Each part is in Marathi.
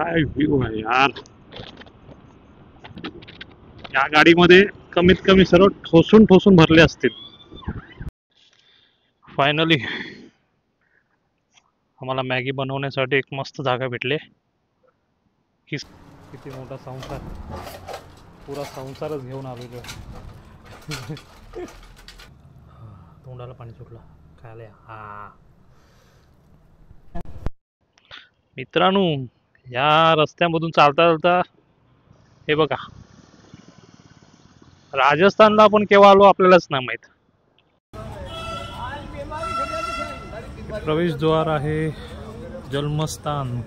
काय व्ह्यू आहे यार. या गाडीमध्ये कमीत कमी सर्व ठोसून ठोसून भरले असतील. फायनली आम्हाला मॅगी बनवण्यासाठी एक मस्त जागा भेटली. किती मोठा संसार, पुरा संसारच घेऊन आलेलो. तोंडाला पाणी सुटलं खायला. हा मित्रांनो, या रस्त्यामधून चालता चालता हे बघा, राजस्थानला आपण केव्हा आलो आपल्यालाच नाही माहित. प्रवेशद्वार आहे जन्मस्थान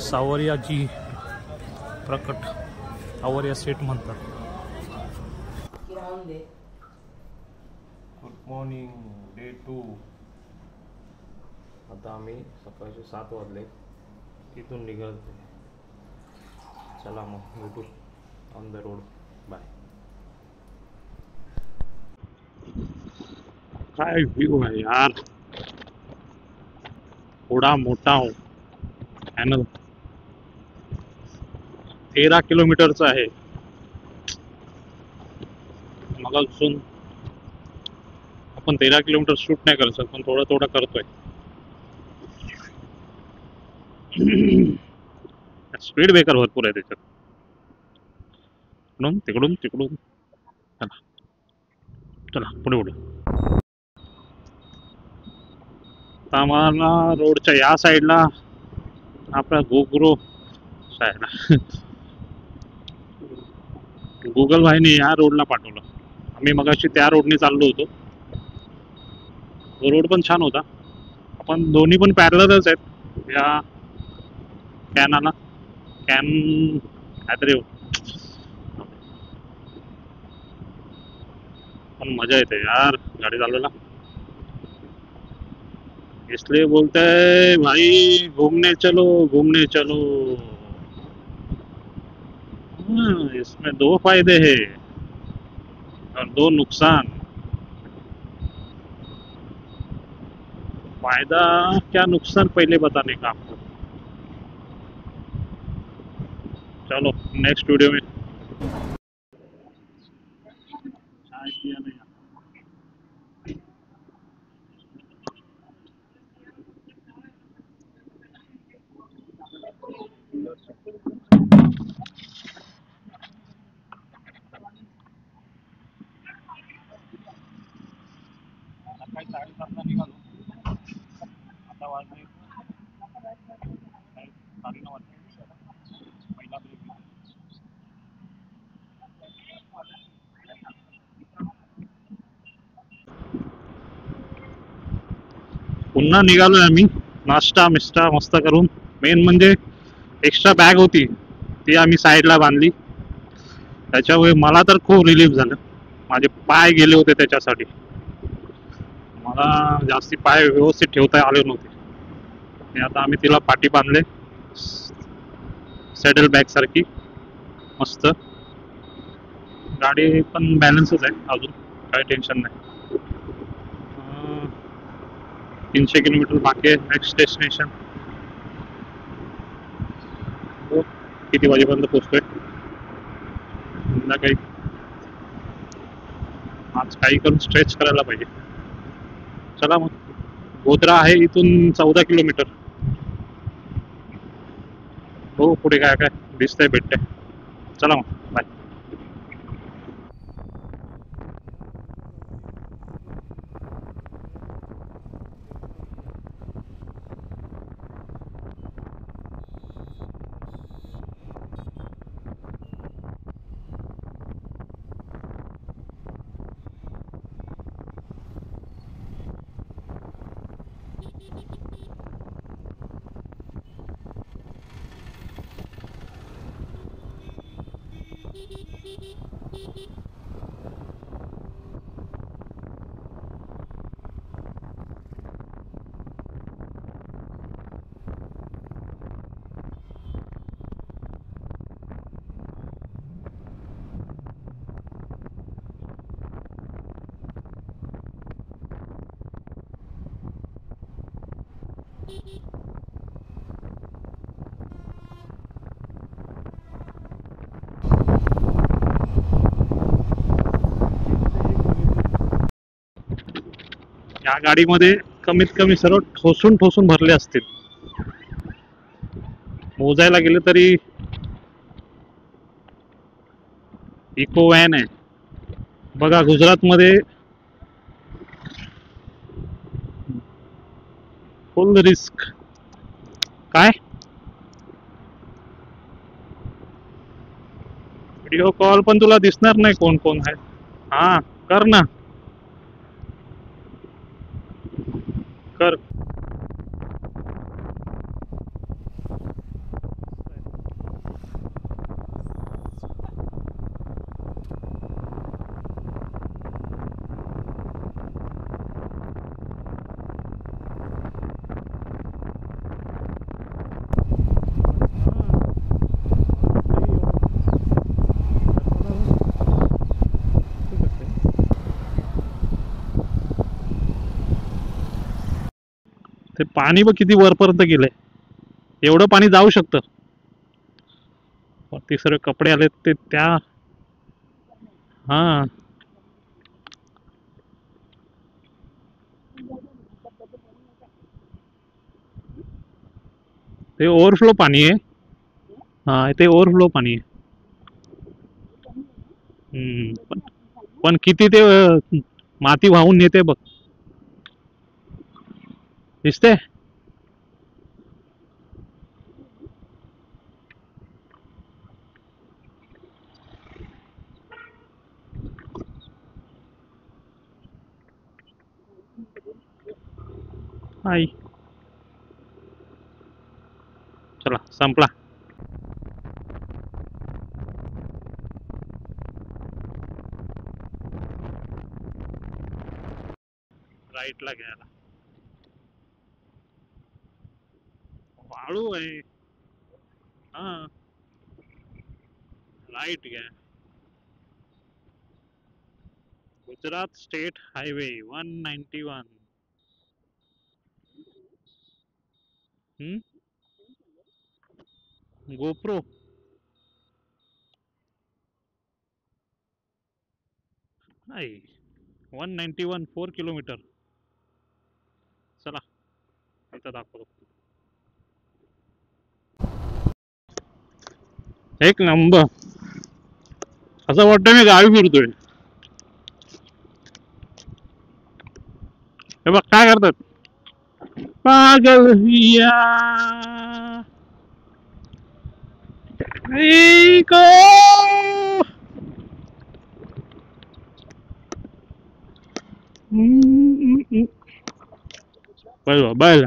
सावरियाजी प्रकट, सावरिया सेट म्हणतात. Good morning day 2. आता आम्ही सकाळचे 7 वाजले तिथून निघालो. चला मग भेटू ऑन द रोड. बाय. काय व्ह्यू आहे यार. थोडा मोठा पॅनल 13 किलोमीटरचा आहे. मग अजून आपण 13 किलोमीटर शूट नाही करत, पण थोडं थोडं करतोय. स्पीड ब्रेकर भरपूर आहे त्याच्यात. तिकडून तिकडून चला चला पुढे पुढे. आम्हाला रोडच्या या साईडला आपला गोग्रो साईडला गुगल भाईने या रोडला पाठवलं. आम्ही मगाशी त्या रोडने चाललो होतो. तो रोड पण छान होता. आपण दोन्ही पण पॅरलच आहेत या कॅनाला. कॅन काहीतरी पण मजा येते यार गाडी चालवायला. इसलिए बोलते हैं भाई घूमने चलो घूमने चलो. इसमें 2 फायदे हैं और 2 नुकसान. फायदा क्या नुकसान पहले बताने का आपको. चलो नेक्स्ट वीडियो में. चाय पिया नहीं. सकाळी 7:30 निघालो. आता वाजले 9:30 वाजले. पहिला ब्रेक. पुन्हा निघालोय आम्ही. नाश्ता मिष्टा मस्त करून. मेन म्हणजे एक्स्ट्रा बॅग होती ती आम्ही साईडला बांधली. त्याच्यामुळे मला तर खूप रिलीफ झालं. माझे पाय गेले होते त्याच्यासाठी. मला जास्ती पाय व्यवस्थित ठेवता आले नव्हते. आता आम्ही तिला पाठी बांधले सॅडल बॅग सारखी. मस्त गाडी पण बॅलन्सच आहे अजून, काही टेन्शन नाही. 300 किलोमीटर बाकी आहे नेक्स्ट डेस्टिनेशन. किती वाजेपर्यंत पोहोचतोय. काही आज काही करून स्ट्रेच करायला पाहिजे. चला मग. गोध्रा आहे इथून 14 किलोमीटर. हो पुढे काय काय दिसतंय भेटतंय. चला मग बाय. या गाडीमध्ये कमीत कमी सर्व ठोसून ठोसून भरले असतील. मोजायला गेले तरी इको व्हॅन आहे बघा. गुजरातमध्ये फुल रिस्क. काय व्हिडिओ कॉल पण तुला दिसणार नाही कोण कोण आहे. हा कर ना, कर. ते पाणी बघ किती वरपर्यंत गेलंय. एवढं पाणी जाऊ शकतं. ते सर्व कपडे आले ते त्या. हा ते ओव्हरफ्लो पाणी आहे. हा ते ओव्हरफ्लो पाणी आहे. पण किती ते माती वाहून नेते बघ. दिसते. आई चला संपला. राईटला घ्यायला वाळू आहे. हा राईट घ्या. Gujarat state highway 191. गोप्रो नाही. 191 4 किलोमीटर. चला इथं दाखवतो. एक नंबर. असं वाटतं मी गावी फिरतोय. हे बघ काय करतात. पागल हिया को. बैल बैल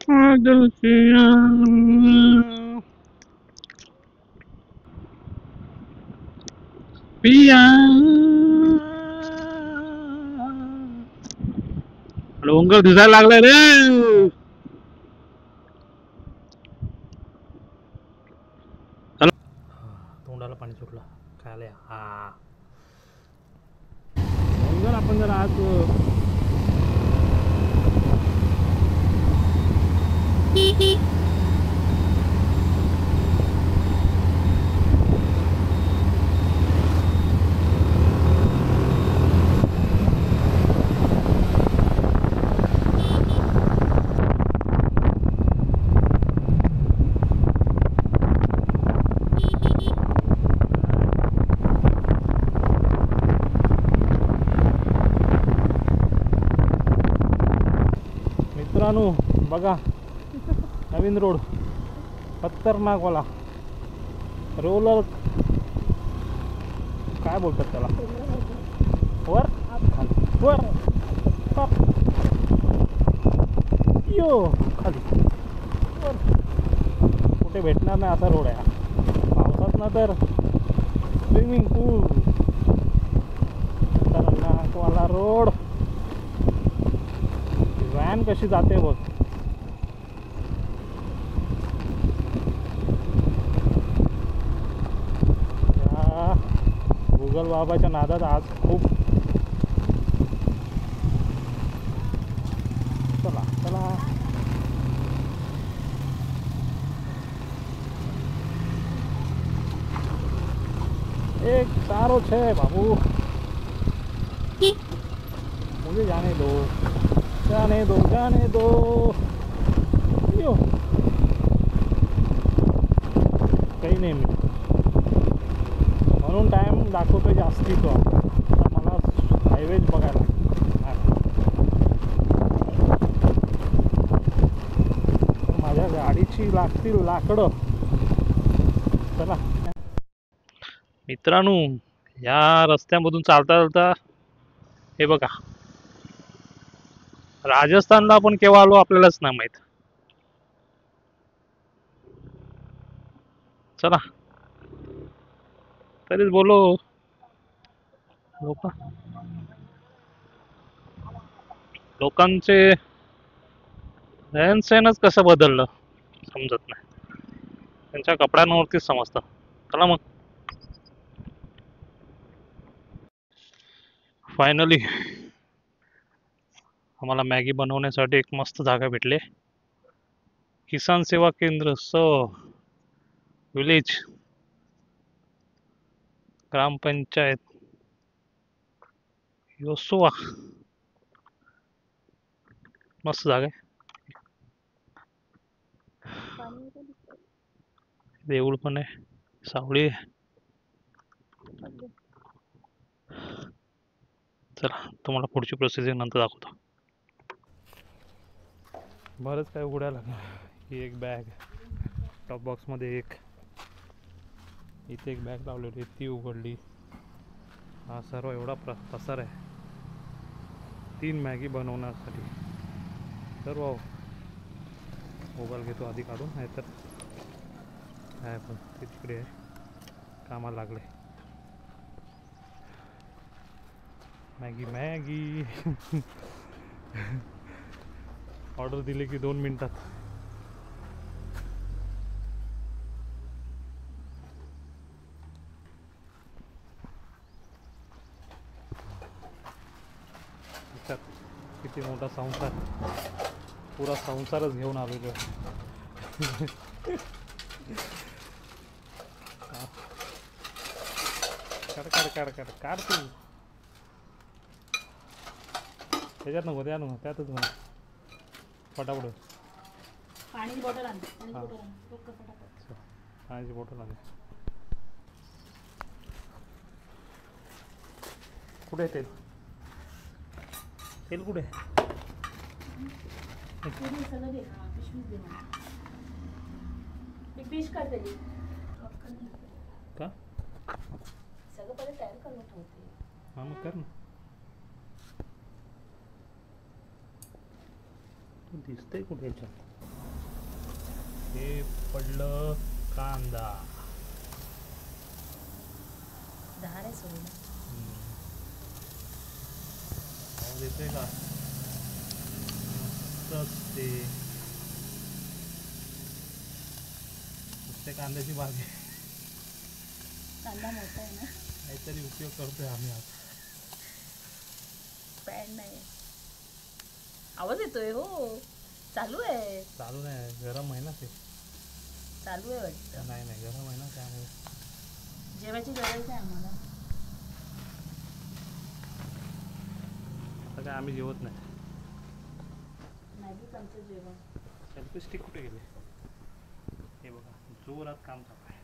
पागल हिया पिया. डोंगर दिसायला लागलाय रे. तोंडाला पाणी सुटलं. काय आलंय. हा डोंगर आपण जर आज मित्रांनो बघा नवीन रोड खतरनाकवाला रोलर काय बोलतात त्याला. वर वर यो खाली वर. कुठे भेटणार नाही असा रोड आहे. पावसात ना तर स्विमिंग पूल. खतरनाकवाला रोड. व्हॅन कशी जाते बघ. गुगल बाबाच्या नादात आज खूप. चला चला एक सारो छे बाबू, मुझे जाने दो, जाने दो, जाने दो. यो काही नाही मी म्हणून टाईम दाखवतो जास्ती तो. आता मला हायवेज बघायला. माझ्या गाडीची लागतील लाकडं. चला मित्रांनो, या रस्त्यामधून चालता चालता हे बघा, राजस्थानला आपण केव्हा आलो आपल्यालाच नाही माहित. चला तरीच बोलो. लोकांचे रहन सहनच कसं बदललं समजत नाही. त्यांच्या कपड्यांवरतीच समजतं. चला मग फायनली आम्हाला मॅगी बनवण्यासाठी एक मस्त जागा भेटले. किसान सेवा केंद्र विलेज ग्रामपंचायत योसुवा. मस्त जागा आहे. देऊळ पण आहे, सावळी आहे. चला तुम्हाला पुढची प्रोसेस नंतर दाखवतो. बरंच काय उघडायला लागलं. ही एक बॅग, टॉप बॉक्समध्ये एक, इथे एक बॅग लावलेली ती उघडली. हा सर्व एवढा पसार आहे 3 मॅगी बनवण्यासाठी. सर्व मोबाईल घेतो आधी काढून, नाही तर आहे पण ते तिकडे आहे, कामाला लागले. मॅगी मॅगी ऑर्डर दिली की 2 मिनिटात. किती मोठा संसार, पुरा संसारच घेऊन आलेलो. काढ काढ काढ काढ काढ तू. त्याच्यात नको, त्या नको, त्यातच म्हणा फटाफट. पाण्याची बॉटल आण. पाण्याची बॉटल आण. कुठे तेल? तेल कुठे? सगळं दे. पिशवीच दे मला. एक डिश काढ त्याची. का? सगळं पहिले तयार करून ठेवते. हां मग कर ना. तू दिसतंय कुठे याच्यात? हे पडलं कांदा. धार आहे सोडून. आवाज येतोय का? ते नुसते कांद्याची बाग आहे. कांदा मोठा आहे ना. काहीतरी उपयोग करतोय आम्ही आज. पॅन नाही. आवाज येतोय. हो चालू आहे. चालू नाही, गरम आहे ना ते. चालू आहे वाटतं. नाही नाही गरम आहे ना, त्यामुळे जेवायची गरज आहे आम्हाला. आता काय आम्ही जेवत नाही. मॅगीच आमचं जेवण. सेल्फी स्टिक कुठे गेले? हे बघा, जोरात काम चालू आहे.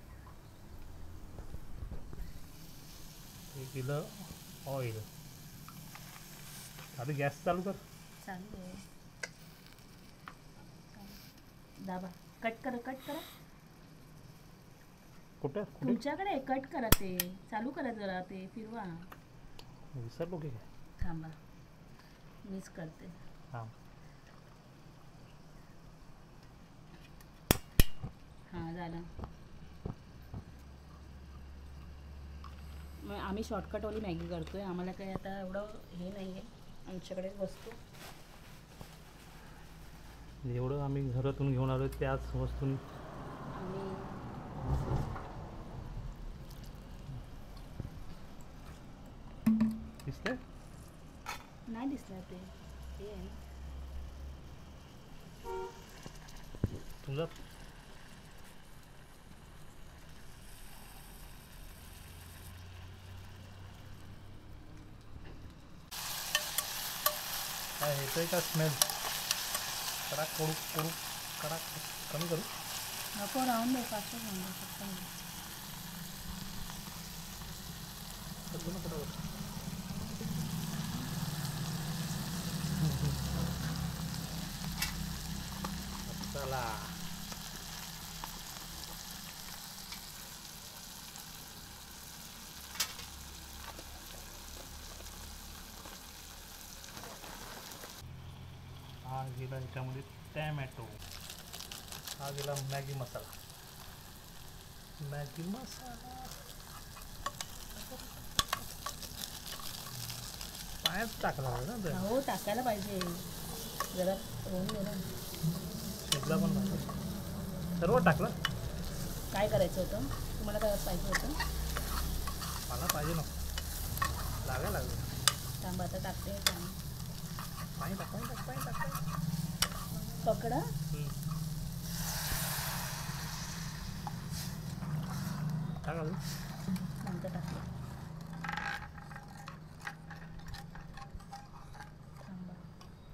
हे केलं ऑइल. आधी गॅस चालू कर. चालू आहे. दाबा. कट करा, कट करा. कुठे? तुमच्याकडे कट करा. ते चालू करा जरा, ते फिरवा. विसरलो की काय? थांबा, मीच करते. हां हां झालं. मग आम्ही शॉर्टकटवाली मॅगी करतोय. आम्हाला काही आता एवढं हे नाही आहे आमच्याकडे वस्तू. एवढं आम्ही घरातून घेऊन आलो त्याच वस्तून आम्ही दिसतंय. नाही दिसणार ते. हे आहे ना. तुझा येतोय का स्मेल? कडक करू करू कडक कमी करू. नको राहून दे, फास्ट राहून दे, पटकन दे. चला हा गेला ह्याच्यामध्ये टॅमॅटो, हा गेला मॅगी मसाला. मॅगी मसाला पायात टाकला ना ते, हो टाकायला पाहिजे, जरा होऊन दे ना. शिजला पण नाही, सर्व टाकलं. काय करायचं होतं तुम्हाला? काय पाहिजे होतं? मला पाहिजे ना, लागायला लागलं. थांबा आता टाकते पाणी. पाणी टाक पाणी टाक पाणी टाक. पकडा. टाक अजून. नंतर टाकते. थांबा.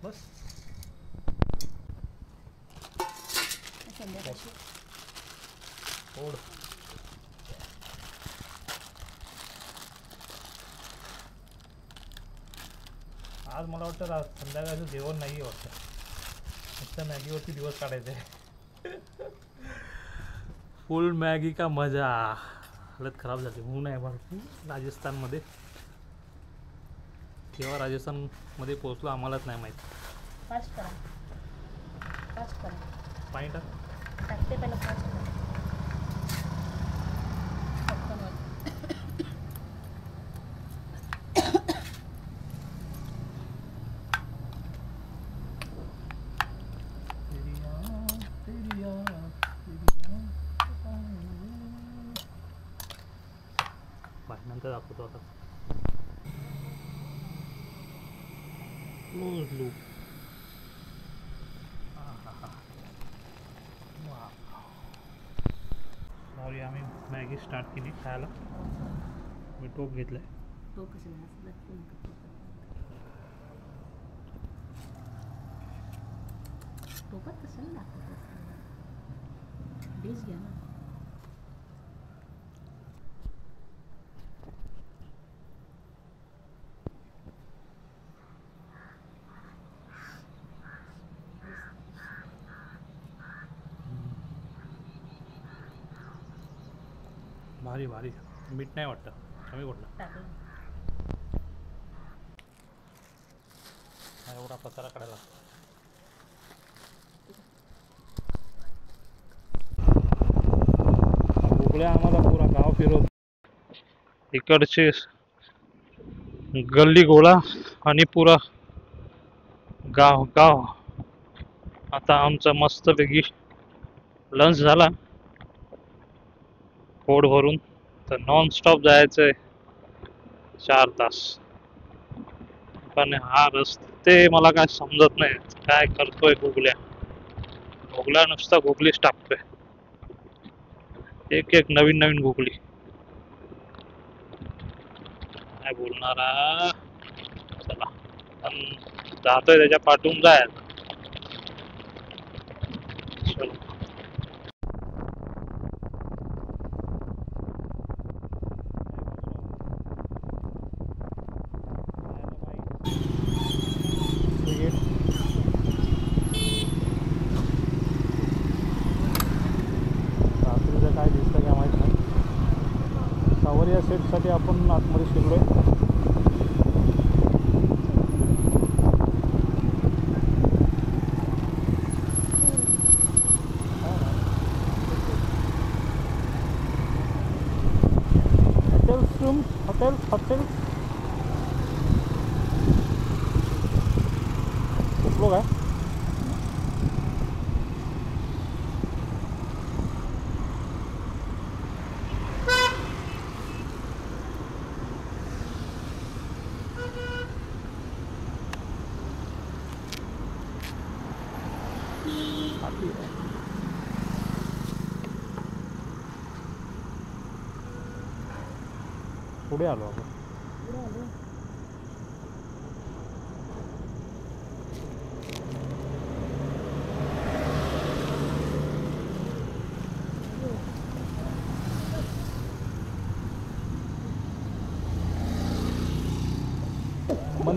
बस संध्याकाळची ओढ. आज मला वाटतं संध्याकाळचं जेवण नाही आहे वाटतं, नुसतं मॅगीवरती दिवस काढायचे. फुल मॅगी का मजा. हालत खराब झाली. ऊन आहे भरपूर राजस्थानमध्ये. केव्हा राजस्थानमध्ये पोहोचलो आम्हालाच नाही माहीत. फास्ट करा, फास्ट करा. पाणी टाक. टाकते पहिलं, फास्ट करा. पटकन वर. नंतर दाखवतो आता. Close loop. सॉरी, आम्ही मॅगी स्टार्ट केली खायला. मी टोप घेतलं आहे. तो कसं लागतो नका. टोपात कसं नाही लागतं? डिश घ्या ना. भारी भारी. मीठ नाही वाटतं, कमी कुठलं. टाकलं. एवढा पसारा काढायला. गुगल्या आम्हाला पुरा गाव फिरवत. इकडचे गल्ली गोळा आणि पुरा गाव गाव. आता आमचा मस्तपैकी लंच झाला पोट भरून, तर नॉन स्टॉप जायचंय 4 तास. पण हा रस्ते मला काय समजत नाही, काय करतोय गुगल्या. गुगल्या नुसता गुगलीच टाकतोय, एक एक नवीन नवीन गुगली. काय बोलणारा. चला पण जातोय त्याच्या पाठून जायचं. चलो. रात्रीचं काय दिसतं काय माहीत नाही. सावरिया सेटसाठी आपण आतमध्ये शिरलो आहे. हॉटेल खूप लोक आहे. पुढे आलो आपण.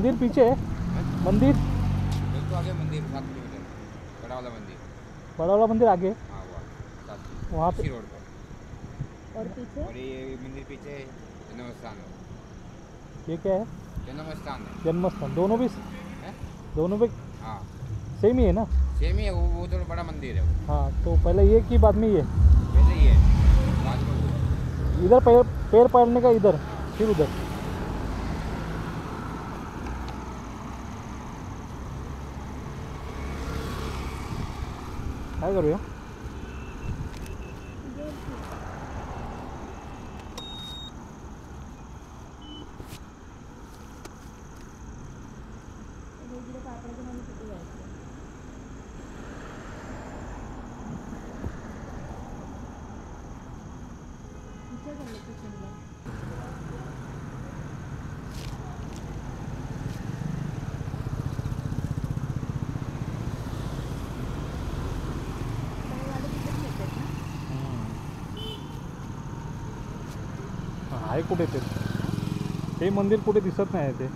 मंदिर पीछे है, मंदिर तो आगे मंदिर 7 किलोमीटर बड़ा वाला मंदिर। बड़ा वाला मंदिर आगे, हाँ वहाँ पे। इसी रोड पर। और पीछे और ये मंदिर पीछे जन्म स्थान है। ये क्या है? जन्म स्थान है। जन्म स्थान। दोनों भी, हैं? दोनों पे हाँ सेम ही है ना? सेम ही है, वो तो बड़ा मंदिर है वो। हाँ, तो पहले ये की बाद में ये, पहले ही है बाद में वो। इधर पैर पड़ने का इधर, फिर उधर। क्या कर रहे हो? आहे कुठे ते मंदिर कुठे दिसत नाही ते.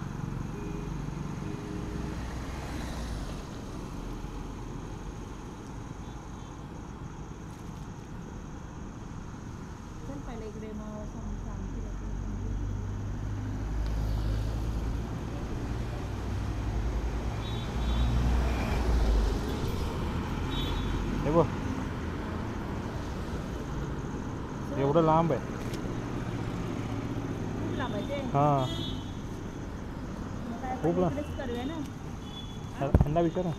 हे बघ, एवढं लांब आहे. हां, खूप लांब. ह्यांना विचारा.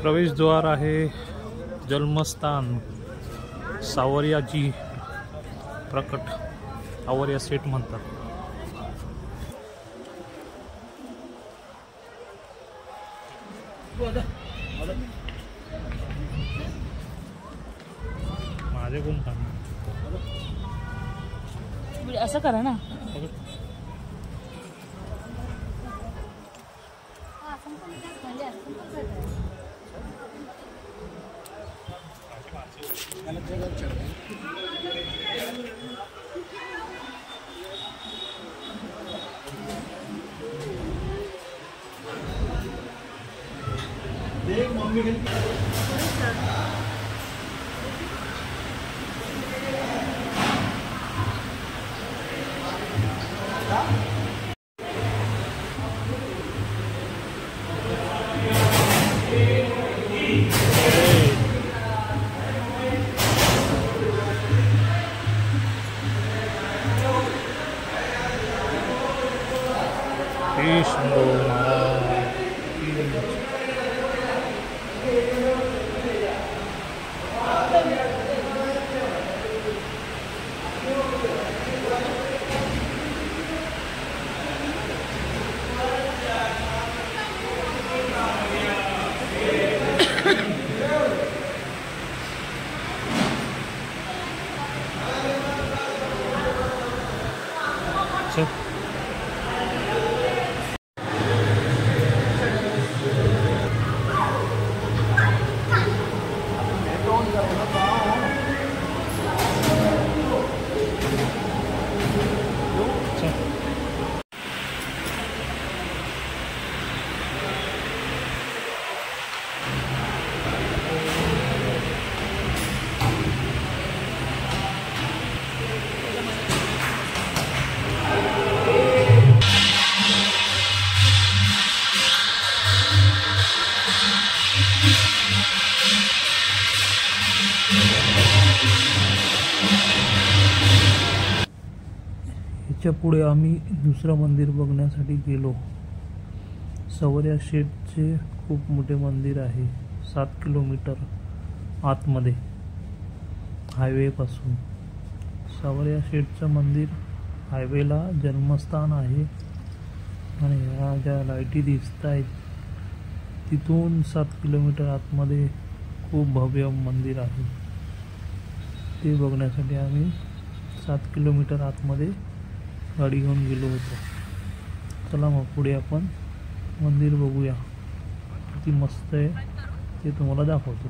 प्रवेश द्वार आहे. जन्मस्थान सावरियाजी प्रकट, सावरिया सेट म्हणतात. माझे कोण काम असं करा ना. शंभो महाराज. त्याच्या पुढे आम्ही दुसरं मंदिर बघण्यासाठी गेलो. सवऱ्या शेठचे खूप मोठे मंदिर आहे, 7 किलोमीटर आतमध्ये हायवेपासून. सवऱ्या शेठचं मंदिर हायवेला जन्मस्थान आहे आणि ह्या ज्या लाईटी दिसत आहेत तिथून 7 किलोमीटर आतमध्ये खूप भव्य मंदिर आहे. ते बघण्यासाठी आम्ही 7 किलोमीटर आतमध्ये गाडी घेऊन गेलो होतो. चला मग पुढे आपण मंदिर बघूया, किती मस्त आहे ते तुम्हाला दाखवतो.